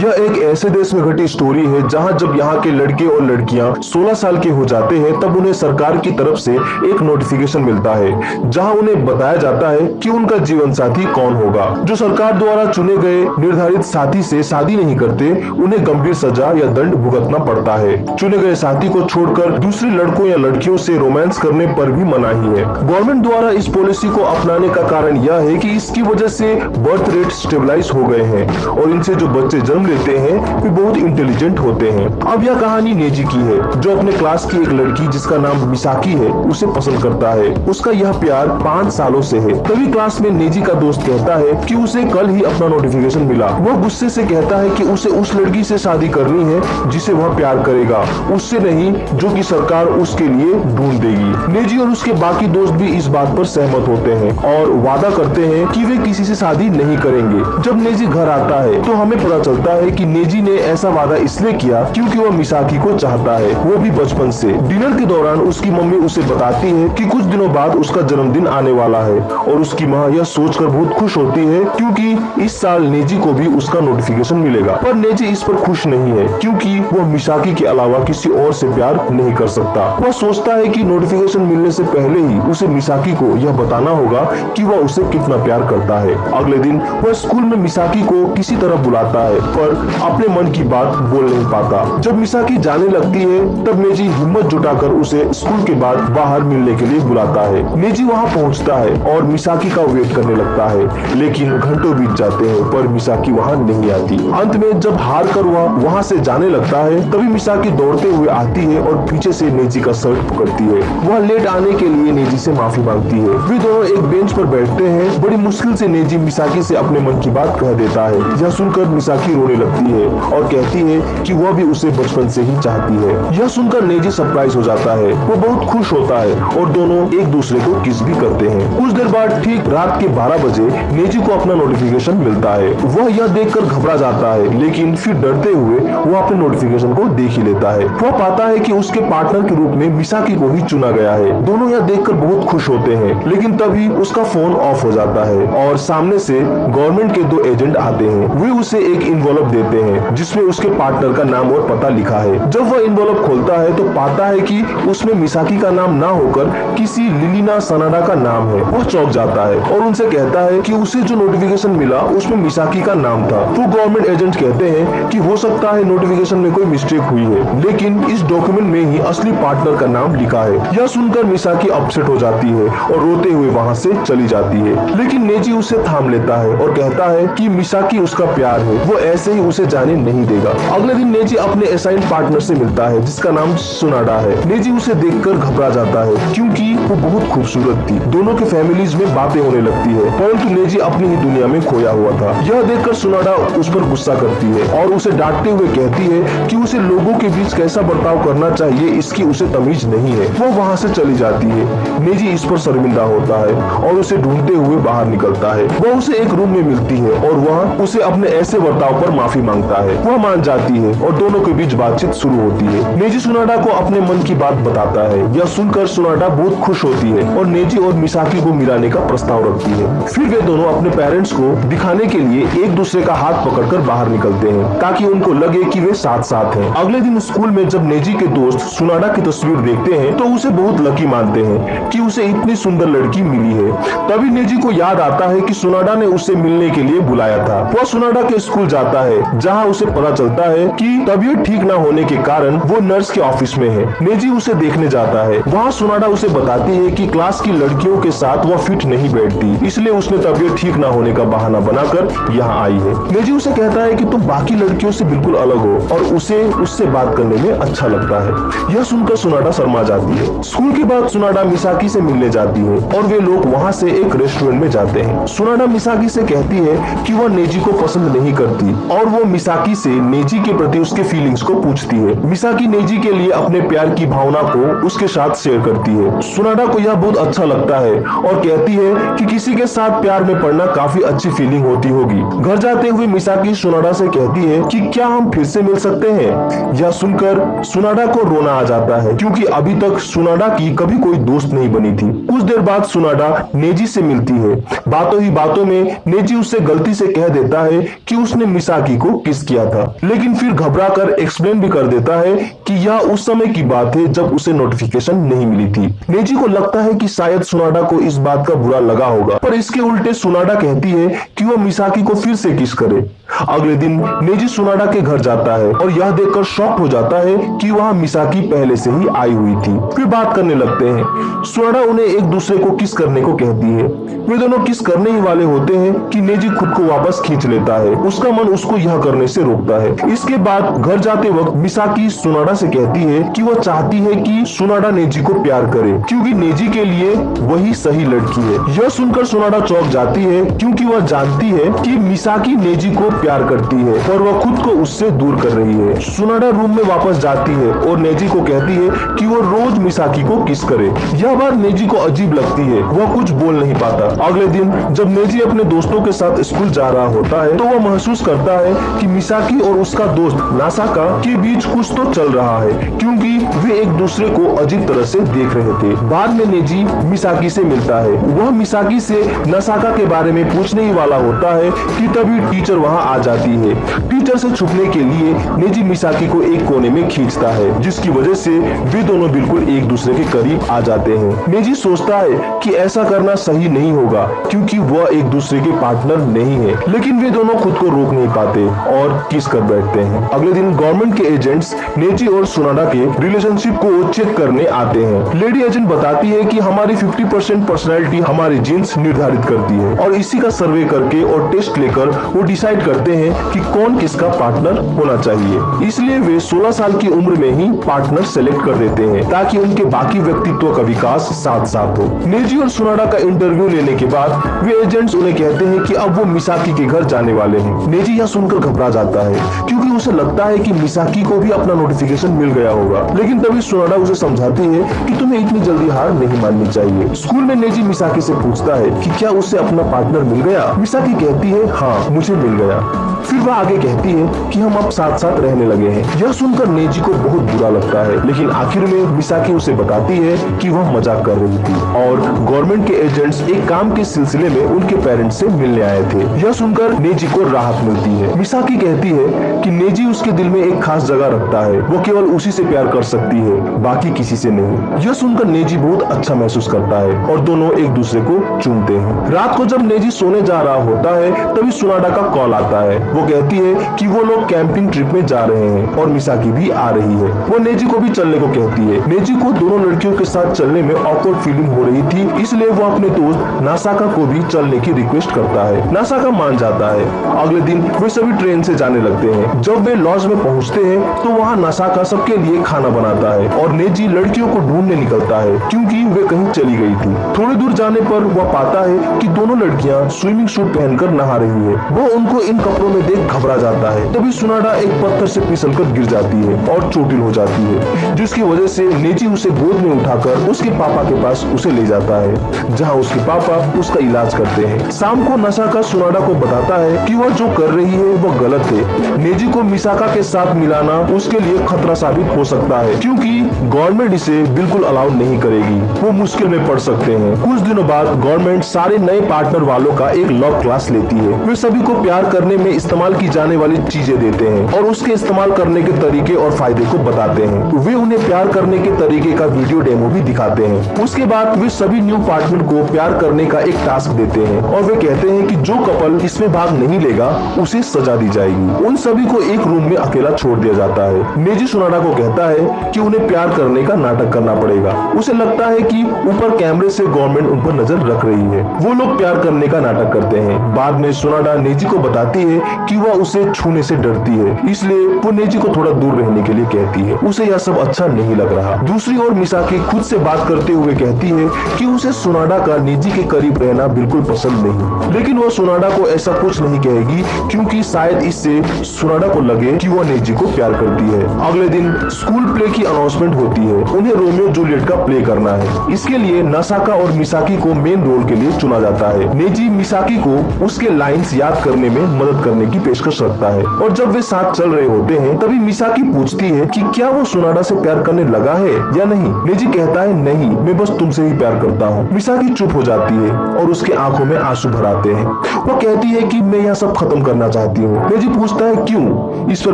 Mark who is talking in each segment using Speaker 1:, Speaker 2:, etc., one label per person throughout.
Speaker 1: यह एक ऐसे देश में घटी स्टोरी है जहां जब यहाँ के लड़के और लड़कियां 16 साल के हो जाते हैं तब उन्हें सरकार की तरफ से एक नोटिफिकेशन मिलता है जहां उन्हें बताया जाता है कि उनका जीवन साथी कौन होगा। जो सरकार द्वारा चुने गए निर्धारित साथी से शादी नहीं करते उन्हें गंभीर सजा या दंड भुगतना पड़ता है। चुने गए साथी को छोड़कर दूसरे लड़कों या लड़कियों से रोमांस करने पर भी मनाही है। गवर्नमेंट द्वारा इस पॉलिसी को अपनाने का कारण यह है कि इसकी वजह से बर्थ रेट स्टेबलाइज हो गए हैं और इनसे जो बच्चे जन्म लेते हैं वे बहुत इंटेलिजेंट होते हैं। अब यह कहानी नेजी की है जो अपने क्लास की एक लड़की जिसका नाम मिसाकी है उसे पसंद करता है। उसका यह प्यार 5 सालों से है। तभी क्लास में नेजी का दोस्त कहता है कि उसे कल ही अपना नोटिफिकेशन मिला। वह गुस्से से कहता है कि उसे उस लड़की से शादी करनी है जिसे वह प्यार करेगा, उससे नहीं जो कि सरकार उसके लिए ढूंढ देगी। नेजी और उसके बाकी दोस्त भी इस बात पर सहमत होते हैं और वादा करते हैं कि वे किसी से शादी नहीं करेंगे। जब नेजी घर आता है तो हमें पता चलता है कि नेजी ने ऐसा वादा इसलिए किया क्योंकि वह मिसाकी को चाहता है, वो भी बचपन से। डिनर के दौरान उसकी मम्मी उसे बताती है कि कुछ दिनों बाद उसका जन्मदिन आने वाला है और उसकी माँ यह सोचकर बहुत खुश होती है क्योंकि इस साल नेजी को भी उसका नोटिफिकेशन मिलेगा। पर नेजी इस पर खुश नहीं है क्योंकि वह मिसाकी के अलावा किसी और से प्यार नहीं कर सकता। वह सोचता है कि नोटिफिकेशन मिलने से पहले ही उसे मिसाकी को यह बताना होगा कि वह उसे कितना प्यार करता है। अगले दिन वह स्कूल में मिसाकी को किसी तरह बुलाता है पर अपने मन की बात बोल नहीं पाता। जब मिसाकी जाने लगती है तब नेजी हिम्मत जुटाकर उसे स्कूल के बाद बाहर मिलने के लिए बुलाता है। नेजी वहां पहुंचता है और मिसाकी का वेट करने लगता है लेकिन घंटों बीत जाते हैं पर मिसाकी वहां नहीं आती। अंत में जब हार कर वह वहां से जाने लगता है तभी मिसाकी दौड़ते हुए आती है और पीछे से नेजी का शर्ट पकड़ती है। वह लेट आने के लिए नेजी से माफी मांगती है। वे दोनों एक बेंच पर बैठते हैं। बड़ी मुश्किल से नेजी मिसाकी से अपने मन की बात कह देता है। यह सुनकर मिसाकी रोने लगती है और कहती है कि वह भी उसे बचपन से ही चाहती है। यह सुनकर नेजी सरप्राइज हो जाता है। वो बहुत खुश होता है और दोनों एक दूसरे को किस भी करते हैं। कुछ देर बाद ठीक रात के 12 बजे नेजी को अपना नोटिफिकेशन मिलता है। वह यह देखकर घबरा जाता है लेकिन फिर डरते हुए वह अपने नोटिफिकेशन को देख ही लेता है। वह पाता है कि उसके पार्टनर के रूप में मिसाकी को ही चुना गया है। दोनों यह देखकर बहुत खुश होते हैं लेकिन तभी उसका फोन ऑफ हो जाता है और सामने से गवर्नमेंट के 2 एजेंट आते हैं। वे उसे एक इन्वेलप देते हैं जिसमें उसके पार्टनर का नाम और पता लिखा है। जब वह इन्वेलप खोलता है तो पाता है कि उसमें मिसाकी का नाम ना होकर किसी लिलिना सनाडा का नाम है। वह चौंक जाता है और उनसे कहता है कि उसे जो नोटिफिकेशन मिला उसमें मिसाकी का नाम था। तो गवर्नमेंट एजेंट कहते हैं कि हो सकता है नोटिफिकेशन में कोई मिस्टेक हुई है लेकिन इस डॉक्यूमेंट में ही असली पार्टनर का नाम लिखा है। यह सुनकर मिसाकी अपसेट हो जाती है और रोते हुए वहाँ से चली जाती है लेकिन नेजी उसे थाम लेता है और कहता है कि मिसाकी उसका प्यार है, वो ऐसे ही उसे जाने नहीं देगा। अगले दिन नेजी अपने असाइन पार्टनर से मिलता है जिसका नाम सुनाडा है। नेजी उसे देखकर घबरा जाता है क्योंकि वो बहुत खूबसूरत थी। दोनों के फैमिलीज में बातें होने लगती है परंतु नेजी अपनी ही दुनिया में खोया हुआ था। यह देखकर सुनाडा उस पर गुस्सा करती है और उसे डांटते हुए कहती है कि उसे लोगों के बीच कैसा बर्ताव करना चाहिए इसकी उसे तमीज नहीं है। वो वहाँ से चली जाती है। नेजी इस पर शर्मिंदा होता है और उसे ढूंढते हुए बाहर निकलता है। वह उसे एक रूम में मिलती है और वह उसे अपने ऐसे बर्ताव पर माफी मांगता है। वह मान जाती है और दोनों के बीच बातचीत शुरू होती है। नेजी सुनाडा को अपने मन की बात बताता है। यह सुनकर सुनाडा बहुत खुश होती है और नेजी और मिसाकी को मिलाने का प्रस्ताव रखती है। फिर वे दोनों अपने पेरेंट्स को दिखाने के लिए एक दूसरे का हाथ पकड़कर बाहर निकलते हैं ताकि उनको लगे कि वे साथ साथ हैं। अगले दिन स्कूल में जब नेजी के दोस्त सुनाडा की तस्वीर देखते हैं तो उसे बहुत लकी मानते हैं कि उसे इतनी सुंदर लड़की मिली है। तभी नेजी को याद आता है कि सुनाडा ने उसे मिलने के लिए बुलाया था। वह सुनाडा के स्कूल जाता है जहां उसे पता चलता है कि तबीयत ठीक न होने के कारण वो नर्स के ऑफिस में है। नेजी उसे देखने जाता है। वहाँ सुनाडा उसे बताती है कि क्लास की लड़कियों के साथ वह फिट नहीं बैठती इसलिए उसने तबीयत ठीक न होने का बहाना बनाकर यहाँ आई है। नेजी उसे कहता है कि तुम बाकी लड़कियों से बिल्कुल अलग हो और उसे उससे बात करने में अच्छा लगता है। यह सुनकर सुनाडा शर्मा जाती है। स्कूल के बाद सुनाडा मिसाकी से मिलने जाती है और वे लोग वहाँ से एक रेस्टोरेंट में जाते हैं। सुनाडा मिसाकी से कहती है कि वह नेजी को पसंद नहीं करती और वो मिसाकी से नेजी के प्रति उसके फीलिंग्स को पूछती है। मिसाकी नेजी के लिए अपने प्यार की भावना को उसके साथ शेयर करती है। सुनाडा को यह बहुत अच्छा लगता है और कहती है कि किसी के साथ प्यार में पड़ना काफी अच्छी फीलिंग होती होगी। घर जाते हुए मिसाकी सुनाडा से कहती है कि क्या हम फिर से मिल सकते हैं। यह सुनकर सुनाडा को रोना आ जाता है क्योंकि अभी तक सुनाडा की कभी कोई दोस्त नहीं बनी थी। कुछ देर बाद सुनाडा नेजी से मिलती है। बातों ही बातों में नेजी उससे गलती से कह देता है कि उसने मिसाकी मिसाकी को किस किया था, लेकिन फिर घबरा कर एक्सप्लेन भी कर देता है कि यह उस समय की बात है जब उसे नोटिफिकेशन नहीं मिली थी। नेजी को लगता है कि शायद सुनाडा को इस बात का बुरा लगा होगा, पर इसके उल्टे सुनाडा कहती है कि वह मिसाकी को फिर से किस करे। अगले दिन नेजी सुनाडा के घर जाता है और यह देखकर शॉक हो जाता है कि वहाँ मिसाकी पहले से ही आई हुई थी। फिर बात करने लगते हैं। सुनाडा उन्हें एक दूसरे को किस करने को कहती है। वे दोनों किस करने ही वाले होते हैं कि नेजी खुद को वापस खींच लेता है। उसका मन उसको यह करने से रोकता है। इसके बाद घर जाते वक्त मिसाकी सुनाडा से कहती है कि वह चाहती है कि सुनाडा नेजी को प्यार करे, क्योंकि नेजी के लिए वही सही लड़की है। यह सुनकर सुनाडा चौंक जाती है, क्योंकि वह जानती है कि मिसाकी नेजी को प्यार करती है और वह खुद को उससे दूर कर रही है। सुनाडा रूम में वापस जाती है और नेजी को कहती है कि वो रोज मिसाकी को किस करे। यह बात नेजी को अजीब लगती है, वह कुछ बोल नहीं पाता। अगले दिन जब नेजी अपने दोस्तों के साथ स्कूल जा रहा होता है तो वह महसूस करता है कि मिसाकी और उसका दोस्त नासाका के बीच कुछ तो चल रहा है, क्योंकि वे एक दूसरे को अजीब तरह से देख रहे थे। बाद में नेजी मिसाकी से मिलता है। वह मिसाकी से नासाका के बारे में पूछने ही वाला होता है कि तभी टीचर वहाँ आ जाती है। टीचर से छुपने के लिए नेजी मिसाकी को एक कोने में खींचता है, जिसकी वजह से वे दोनों बिल्कुल एक दूसरे के करीब आ जाते हैं। नेजी सोचता है कि ऐसा करना सही नहीं होगा, क्योंकि वह एक दूसरे के पार्टनर नहीं है, लेकिन वे दोनों खुद को रोक नहीं पाते और किस कर बैठते हैं। अगले दिन गवर्नमेंट के एजेंट्स नेजी और सुनाडा के रिलेशनशिप को चेक करने आते हैं। लेडी एजेंट बताती है कि हमारी 50% पर्सनैलिटी हमारी जीन्स निर्धारित करती है, और इसी का सर्वे करके और टेस्ट लेकर वो डिसाइड करते हैं कि कौन किसका पार्टनर होना चाहिए। इसलिए वे 16 साल की उम्र में ही पार्टनर सेलेक्ट कर देते हैं, ताकि उनके बाकी व्यक्तित्व का विकास साथ साथ हो। नेजी और सुनाडा का इंटरव्यू लेने के बाद वे एजेंट्स उन्हें कहते हैं कि अब वो मिसाकी के घर जाने वाले हैं। नेजी यह सुनकर घबरा जाता है, क्योंकि उसे लगता है कि मिसाकी को भी अपना नोटिफिकेशन मिल गया होगा। लेकिन तभी सुनाडा उसे समझाती है कि तुम्हें इतनी जल्दी हार नहीं माननी चाहिए। स्कूल में नेजी मिसाकी से पूछता है कि क्या उसे अपना पार्टनर मिल गया। मिसाकी कहती है हाँ, मुझे मिल गया। फिर वह आगे कहती है कि हम अब साथ साथ रहने लगे हैं। यह सुनकर नेजी को बहुत बुरा लगता है, लेकिन आखिर में मिसाकी उसे बताती है कि वह मजाक कर रही थी और गवर्नमेंट के एजेंट्स एक काम के सिलसिले में उनके पेरेंट्स से मिलने आए थे। यह सुनकर नेजी को राहत मिलती है। मिसाकी कहती है कि नेजी उसके दिल में एक खास जगह रखता है, वो केवल उसी से प्यार कर सकती है, बाकी किसी से नहीं। यह सुनकर नेजी बहुत अच्छा महसूस करता है और दोनों एक दूसरे को चूमते हैं। रात को जब नेजी सोने जा रहा होता है तभी सुनाडा का कॉल आता है। वो कहती है कि वो लोग कैंपिंग ट्रिप में जा रहे हैं और मिसाकी भी आ रही है। वो नेजी को भी चलने को कहती है। नेजी को दोनों लड़कियों के साथ चलने में ऑकवर्ड फीलिंग हो रही थी, इसलिए वो अपने दोस्त नासाका को भी चलने की रिक्वेस्ट करता है। नासाका मान जाता है। अगले दिन वे सभी ट्रेन से जाने लगते हैं। जब वे लॉज में पहुंचते हैं तो वहाँ नासाका सबके लिए खाना बनाता है और नेजी लड़कियों को ढूंढने निकलता है, क्योंकि वे कहीं चली गई थी। थोड़ी दूर जाने पर वह पाता है कि दोनों लड़कियां स्विमिंग सूट पहनकर नहा रही है। वो उनको इन कपड़ों में देख घबरा जाता है। तभी सुनाडा एक पत्थर से फिसलकर गिर जाती है और चोटिल हो जाती है, जिसकी वजह से नेजी उसे गोद में उठाकर उसके पापा के पास उसे ले जाता है, जहां उसके पापा उसका इलाज करते हैं। शाम को नासाका सुनाडा को बताता है कि वह जो कर रही है वह गलत है। नेजी को मिसाका के साथ मिलाना उसके लिए खतरा साबित हो सकता है, क्योंकि गवर्नमेंट इसे बिल्कुल अलाउ नहीं करेगी। वो मुश्किल में पड़ सकते हैं। कुछ दिनों बाद गवर्नमेंट सारे नए पार्टनर वालों का एक लॉ क्लास लेती है। वे सभी को प्यार करने में इस्तेमाल की जाने वाली चीजें देते हैं और उसके इस्तेमाल करने के तरीके और फायदे को बताते हैं। वे उन्हें प्यार करने के तरीके का वीडियो डेमो भी दिखाते हैं। उसके बाद वे सभी न्यू पार्टनर को प्यार करने का एक टास्क देते हैं और वे कहते हैं कि जो कपल इसमें भाग नहीं लेगा उसे सजा दी जाएगी। उन सभी को एक रूम में अकेला छोड़ दिया जाता है। नेजी सुनाडा को कहता है कि उन्हें प्यार करने का नाटक करना पड़ेगा। उसे लगता है कि ऊपर कैमरे से गवर्नमेंट उन पर नजर रख रही है। वो लोग प्यार करने का नाटक करते हैं। बाद में सुनाडा नेजी को बताती है कि वह उसे छूने से डरती है, इसलिए वो नेजी को थोड़ा दूर रहने के लिए कहती है। उसे यह सब अच्छा नहीं लग रहा। दूसरी ओर मिसाकी खुद से बात करते हुए कहती है कि उसे सुनाडा का नेजी के करीब रहना बिल्कुल पसंद नहीं, लेकिन वो सुनाडा को ऐसा कुछ नहीं कहेगी, क्योंकि शायद इससे सुनाडा को लगे कि वह नेजी को प्यार करती है। अगले दिन स्कूल प्ले की अनाउंसमेंट होती है। उन्हें रोमियो जूलियट का प्ले करना है। इसके लिए नासाका और मिसाकी को मेन रोल के लिए चुना जाता है। नेजी मिसाकी को उसके लाइंस याद करने में मदद करने की पेशकश रखता है, और जब वे साथ चल रहे होते हैं तभी मिसाकी पूछती है कि क्या वो सुनाडा से प्यार करने लगा है या नहीं। नेजी कहता है नहीं, मैं बस तुमसे ही प्यार करता हूँ। मिसाकी चुप हो जाती है और उसके आंखों में आंसू भर आते हैं। वो कहती है कि मैं यह सब खत्म करना चाहती चाहती हूँ। नेजी पूछता है क्यों? इस पर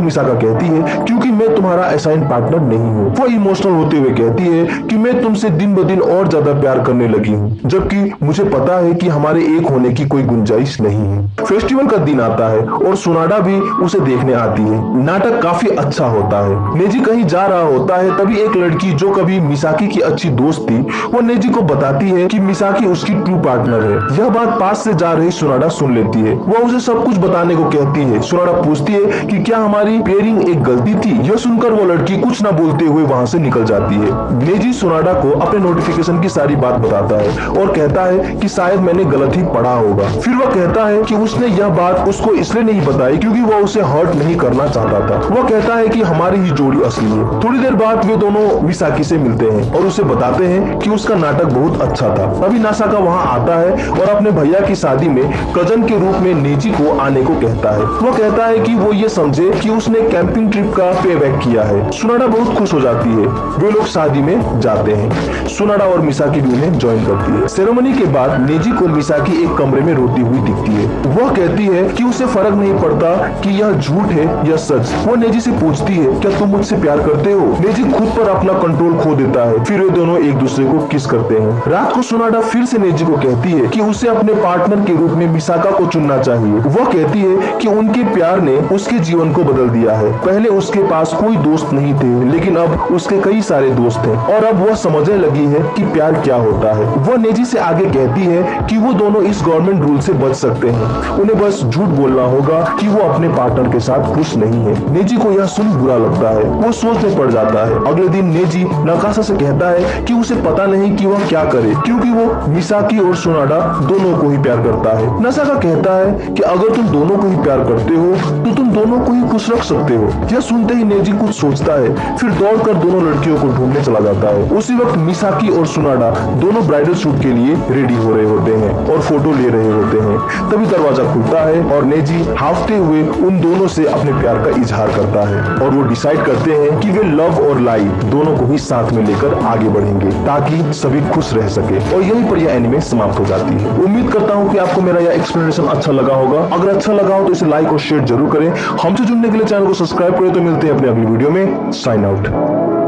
Speaker 1: मिसाका कहती है क्योंकि मैं तुम्हारा असाइन पार्टनर नहीं हूँ। वो इमोशनल होते हुए कहती है कि मैं तुमसे दिन ब दिन और ज्यादा प्यार करने लगी हूँ, जबकि मुझे पता है कि हमारे एक होने की कोई गुंजाइश नहीं है। फेस्टिवल का दिन आता है और सुनाडा भी उसे देखने आती है। नाटक काफी अच्छा होता है। नेजी कहीं जा रहा होता है, तभी एक लड़की जो कभी मिसाकी की अच्छी दोस्त थी, वो नेजी को बताती है कि मिसाकी उसकी ट्रू पार्टनर है। यह बात पास से जा रही सुनाडा सुन लेती है। वह उसे सब कुछ बताने को कहती है। सुनाडा पूछती है कि क्या हमारी पेयरिंग एक गलती थी? यह सुनकर वो लड़की कुछ न बोलते हुए वहां से निकल जाती है। नेजी सुनाडा को अपने नोटिफिकेशन की सारी बात बताता है और कहता है कि शायद मैंने गलत ही पढ़ा होगा। फिर वह कहता है कि उसने यह बात उसको इसलिए नहीं बताई क्योंकि वह उसे हर्ट नहीं करना चाहता था। वह कहता है कि हमारी ही जोड़ी असली है। थोड़ी देर बाद वे दोनों मिसाकी से मिलते हैं और उसे बताते हैं कि उसका नाटक बहुत अच्छा था। तभी नासाका वहां आता है और अपने भैया की शादी में कजन के रूप में नेजी को आने को कहता है। वह कहता है कि वो ये समझे कि उसने कैंपिंग ट्रिप का पे बैक किया है। सुनाडा बहुत खुश हो जाती है। वे लोग शादी में जाते हैं। सुनाडा और मिसाकी भी उन्हें ज्वाइन करती है। सेरेमनी के बाद नेजी को मिसाकी एक कमरे में रोती हुई दिखती है। वह कहती है कि उसे फर्क नहीं पड़ता कि यह झूठ है या सच। वो नेजी से पूछती है क्या तुम मुझसे प्यार करते हो? नेजी खुद पर अपना कंट्रोल खो देता है। फिर वे दोनों एक दूसरे को किस करते हैं। रात को सुनाडा फिर से नेजी को कहती है कि उसे अपने पार्टनर के रूप में मिसाका को चुनना चाहिए। वह कहती है कि उनके प्यार ने उसके जीवन को बदल दिया है। पहले उसके पास कोई दोस्त नहीं थे, लेकिन अब उसके कई सारे दोस्त हैं और अब वह समझने लगी है कि प्यार क्या होता है। वह नेजी से आगे कहती है कि वो दोनों इस गवर्नमेंट रूल से बच सकते हैं। उन्हें बस झूठ बोलना होगा कि वो अपने पार्टनर के साथ खुश नहीं है। नेजी को यह सुन बुरा लगता है। वो सोच में पड़ जाता है। अगले दिन नेजी नकाशा से कहता है कि उसे पता नहीं कि वह क्या करे, क्योंकि वो मिसाकी और सुनाडा दोनों को ही प्यार करता है। नासाका कहता है कि अगर तुम दोनों को ही प्यार करते हो तो तुम दोनों को ही खुश रख सकते हो। यह सुनते ही नेजी कुछ सोचता है, फिर दौड़कर दोनों लड़कियों को ढूंढने चला जाता है। उसी वक्त मिसाकी और सुनाडा दोनों ब्राइडल शूट के लिए रेडी हो रहे होते हैं और फोटो ले रहे होते हैं। तभी दरवाजा खुलता है और नेजी हाफते हुए उन दोनों से अपने प्यार का इजहार करता है और वो डिसाइड करते हैं कि वे लव और लाइफ दोनों को ही साथ में लेकर आगे बढ़ेंगे ताकि सभी खुश रह सके। और यहीं पर यह एनिमे समाप्त हो जाती है। उम्मीद करता हूँ कि आपको मेरा यह एक्सप्लेनेशन अच्छा लगा होगा। अगर अच्छा लगा हो तो इसे लाइक और शेयर जरूर करें। हमसे जुड़ने के लिए चैनल को सब्सक्राइब करें। तो मिलते हैं अपने अगली वीडियो में। Sign out.